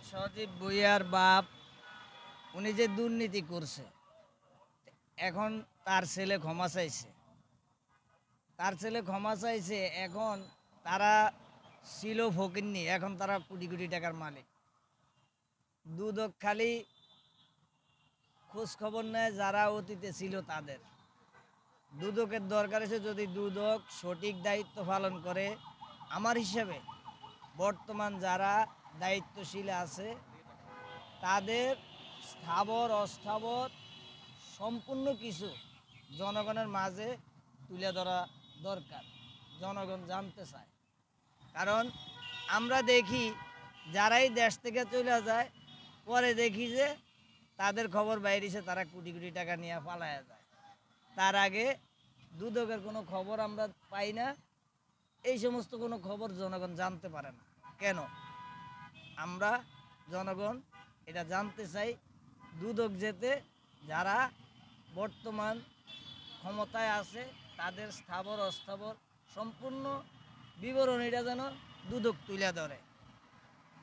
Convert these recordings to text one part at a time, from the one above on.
সজীব ভুইয়ার বাপ উনি যে দুর্নীতি করছে, এখন তার ছেলে ক্ষমা চাইছে। এখন তারা ছিল ফকিন্নি, এখন তারা কোটি কোটি টাকার মালিক। দুদক খালি খোঁজ খবর নেয় যারা অতীতে ছিল তাদের। দুদকের দরকার আছে, যদি দুদক সঠিক দায়িত্ব পালন করে, আমার হিসাবে বর্তমান যারা দায়িত্বশীল আছে তাদের স্থাবর অস্থাবর সম্পূর্ণ কিছু জনগণের মাঝে তুলে ধরা দরকার। জনগণ জানতে চায়, কারণ আমরা দেখি যারাই দেশ থেকে চলে যায়, পরে দেখি যে তাদের খবর বাইরেছে, তারা কোটি কোটি টাকা নিয়ে পালায়া যায়। তার আগে দুদকের কোনো খবর আমরা পাই না, এই সমস্ত কোনো খবর জনগণ জানতে পারে না। কেন? আমরা জনগণ এটা জানতে চাই, দুদক যেতে যারা বর্তমান ক্ষমতায় আছে তাদের স্থাবর অস্থাবর সম্পূর্ণ বিবরণীটা যেন দুদক তুলে ধরে।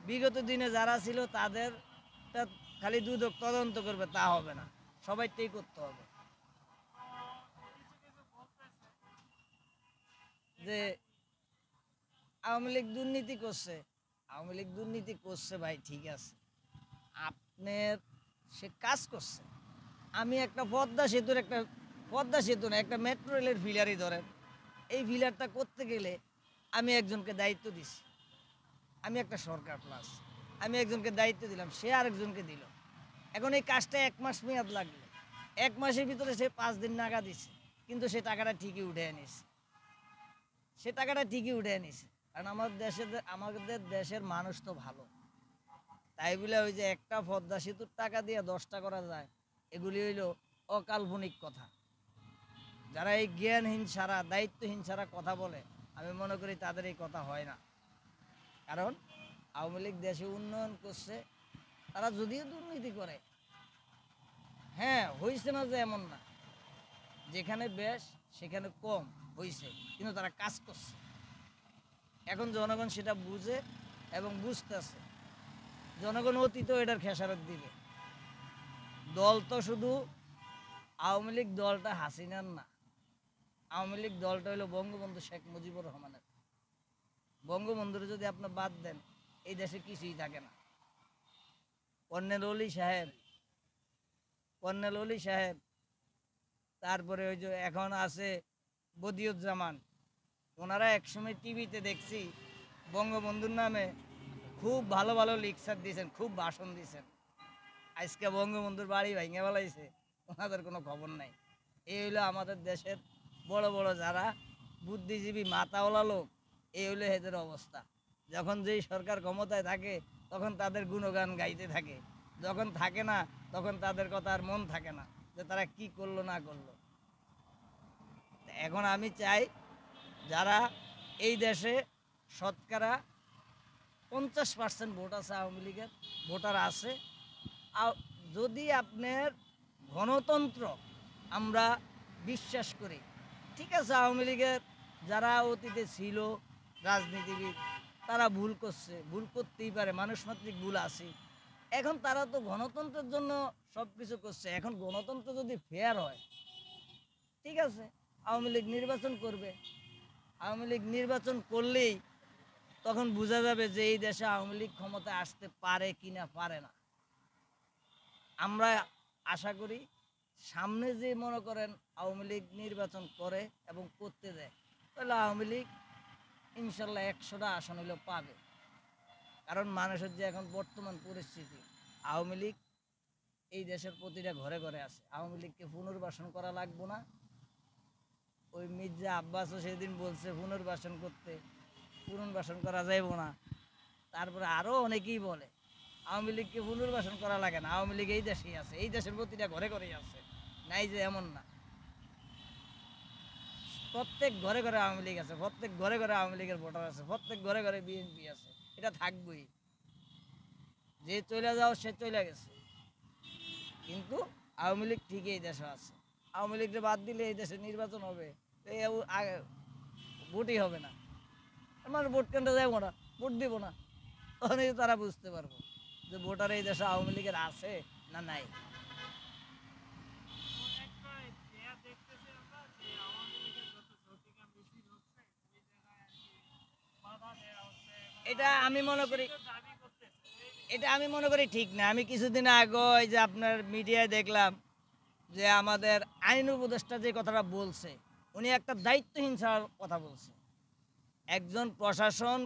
বিগত দিনে যারা ছিল তাদের খালি দুদক তদন্ত করবে তা হবে না, সবাইটাই করতে হবে। যে আওয়ামী লীগ দুর্নীতি করছে, ভাই ঠিক আছে, আপনার সে কাজ করছে। আমি একটা পদ্মা সেতু না, একটা মেট্রো রেলের ফিলারই ধরেন, এই ফিলারটা করতে গেলে আমি একজনকে দায়িত্ব দিছি, আমি একটা সরকার প্লাস আমি একজনকে দায়িত্ব দিলাম, সে আরেকজনকে দিল। এখন এই কাজটা 1 মাস মেয়াদ লাগলো, 1 মাসের ভিতরে সে 5 দিন নাগা দিছে, কিন্তু সে টাকাটা ঠিকই উঠে নিছে। কারণ আমাদের দেশের মানুষ তো ভালো, তাই বলে ওই যে একটা পদ্মা সেতুর টাকা দিয়ে 10টা করা যায়, এগুলি হইল অকাল্পনিক কথা। যারা এই জ্ঞানহীন ছাড়া দায়িত্বহীন ছাড়া কথা বলে, আমি মনে করি তাদের এই কথা হয় না। কারণ আওয়ামী লীগ দেশে উন্নয়ন করছে, তারা যদিও দুর্নীতি করে, হ্যাঁ হয়েছে না যে এমন না, যেখানে বেশ সেখানে কম হয়েছে, কিন্তু তারা কাজ করছে। এখন জনগণ সেটা বুঝে এবং বুঝতেছে। জনগণ অতীতেও এটার খেসারত দিবে। দল তো শুধু আওয়ামী লীগ দলটা হাসিনার না, আওয়ামী লীগ দলটা হলো বঙ্গবন্ধু শেখ মুজিবুর রহমানের। বঙ্গবন্ধুর যদি আপনি বাদ দেন, এই দেশে কিছুই থাকে না। কর্নেল অলি সাহেব, তারপরে ওই যে এখন আছে বদিউজ্জামান, ওনারা একসময় টিভিতে দেখছি বঙ্গবন্ধুর নামে খুব ভালো ভালো লেকচার দিয়েছেন, খুব ভাষণ দিয়েছেন। আজকে বঙ্গবন্ধুর বাড়ি ভেঙে ফেলাইছে, ওনাদের কোনো খবর নাই। এই হইলো আমাদের দেশের বড় বড় যারা বুদ্ধিজীবী মাতাওয়ালা লোক, এই হইলো এদের অবস্থা। যখন যেই সরকার ক্ষমতায় থাকে তখন তাদের গুণগান গাইতে থাকে, যখন থাকে না তখন তাদের কথা আর মন থাকে না যে তারা কি করলো না করলো। এখন আমি চাই, যারা এই দেশে শতকরা 50% ভোট আছে, আওয়ামী লীগের ভোটার আছে, যদি আপনার গণতন্ত্র আমরা বিশ্বাস করি, ঠিক আছে, আওয়ামী লীগের যারা অতীতে ছিল রাজনীতিবিদ, তারা ভুল করছে, ভুল করতেই পারে, মানুষমাত্রিক ভুল আছে। এখন তারা তো গণতন্ত্রের জন্য সব কিছু করছে। এখন গণতন্ত্র যদি ফেয়ার হয়, ঠিক আছে, আওয়ামী লীগ নির্বাচন করবে। আওয়ামী লীগ নির্বাচন করলেই তখন বোঝা যাবে যে এই দেশে আওয়ামী লীগ ক্ষমতায় আসতে পারে কি না পারে না। আমরা আশা করি সামনে যে মনে করেন আওয়ামী লীগ নির্বাচন করে এবং করতে দেয়, তাহলে আওয়ামী লীগ ইনশাল্লাহ 100টা আসন হলেও পাবে। কারণ মানুষের যে এখন বর্তমান পরিস্থিতি, আওয়ামী লীগ এই দেশের প্রতিটা ঘরে ঘরে আছে। আওয়ামী লীগকে পুনর্বাসন করা লাগবো না। ওই মির্জা আব্বাসও সেদিন বলছে পুনর্বাসন করা যাইব না। তারপরে আরও অনেকেই বলে আওয়ামী লীগকে পুনর্বাসন করা লাগে না, আওয়ামী লীগ এই দেশেই আছে, এই দেশের প্রতিটা ঘরে ঘরেই আছে, নাই যে এমন না। প্রত্যেক ঘরে ঘরে আওয়ামী লীগ আছে, প্রত্যেক ঘরে ঘরে আওয়ামী লীগের ভোটার আছে, প্রত্যেক ঘরে ঘরে বিএনপি আছে, এটা থাকবেই। যে চলে যাও সে চলে গেছে, কিন্তু আওয়ামী লীগ ঠিকই এই দেশে আছে। আওয়ামী লীগকে বাদ দিলে এই দেশে নির্বাচন হবে, ভোটই হবে না। আমার ভোট কেন্দ্রে যাবো না, ভোট দিব না, তখন তারা বুঝতে পারবো। যে ভোটার এই দেশে আওয়ামী লীগের আছে না নাই। এটা আমি মনে করি এটা আমি মনে করি ঠিক না। আমি কিছুদিন আগে ওই যে আপনার মিডিয়ায় দেখলাম যে আমাদের আইন উপদেষ্টা যে কথাটা বলছে, উনি একটা দায়িত্বহীন ছাড়ার কথা বলছে। একজন প্রশাসন